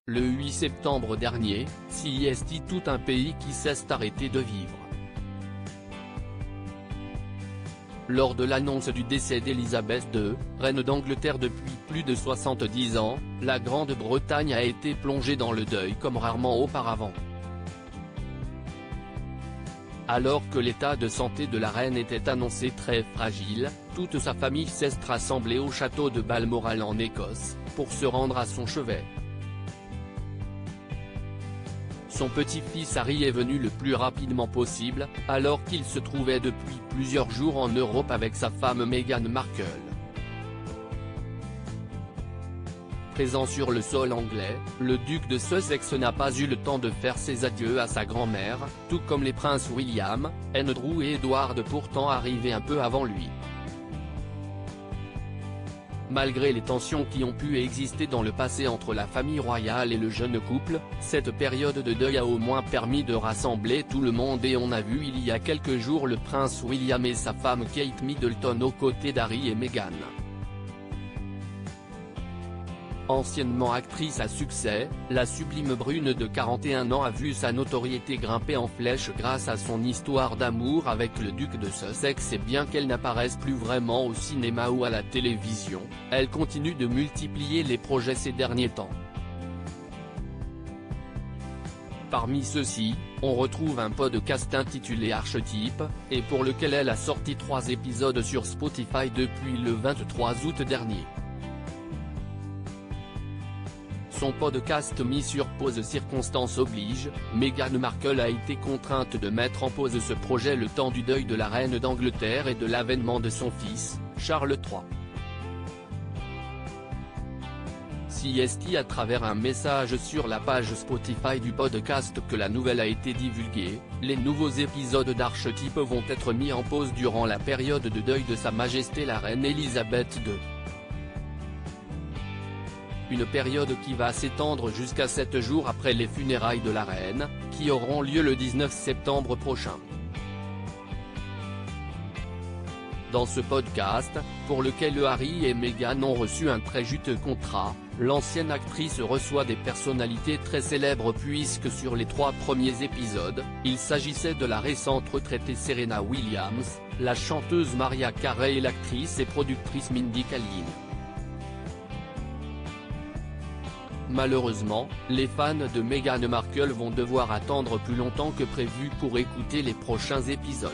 Le 8 septembre dernier, CIST, tout un pays qui s'est arrêté de vivre. Lors de l'annonce du décès d'Elisabeth II, reine d'Angleterre depuis plus de 70 ans, la Grande-Bretagne a été plongée dans le deuil comme rarement auparavant. Alors que l'état de santé de la reine était annoncé très fragile, toute sa famille s'est rassemblée au château de Balmoral en Écosse, pour se rendre à son chevet. Son petit-fils Harry est venu le plus rapidement possible, alors qu'il se trouvait depuis plusieurs jours en Europe avec sa femme Meghan Markle. Présent sur le sol anglais, le duc de Sussex n'a pas eu le temps de faire ses adieux à sa grand-mère, tout comme les princes William, Andrew et Edward pourtant arrivés un peu avant lui. Malgré les tensions qui ont pu exister dans le passé entre la famille royale et le jeune couple, cette période de deuil a au moins permis de rassembler tout le monde et on a vu il y a quelques jours le prince William et sa femme Kate Middleton aux côtés d'Harry et Meghan. Anciennement actrice à succès, la sublime brune de 41 ans a vu sa notoriété grimper en flèche grâce à son histoire d'amour avec le duc de Sussex et bien qu'elle n'apparaisse plus vraiment au cinéma ou à la télévision, elle continue de multiplier les projets ces derniers temps. Parmi ceux-ci, on retrouve un podcast intitulé Archetype, et pour lequel elle a sorti 3 épisodes sur Spotify depuis le 23 août dernier. Son podcast mis sur pause circonstances oblige, Meghan Markle a été contrainte de mettre en pause ce projet le temps du deuil de la reine d'Angleterre et de l'avènement de son fils, Charles III. CIST à travers un message sur la page Spotify du podcast que la nouvelle a été divulguée, les nouveaux épisodes d'Archetype vont être mis en pause durant la période de deuil de Sa Majesté la Reine Elisabeth II. Une période qui va s'étendre jusqu'à 7 jours après les funérailles de la reine, qui auront lieu le 19 septembre prochain. Dans ce podcast, pour lequel Harry et Meghan ont reçu un très juteux contrat, l'ancienne actrice reçoit des personnalités très célèbres puisque sur les 3 premiers épisodes, il s'agissait de la récente retraitée Serena Williams, la chanteuse Mariah Carey et l'actrice et productrice Mindy Kaling. Malheureusement, les fans de Meghan Markle vont devoir attendre plus longtemps que prévu pour écouter les prochains épisodes.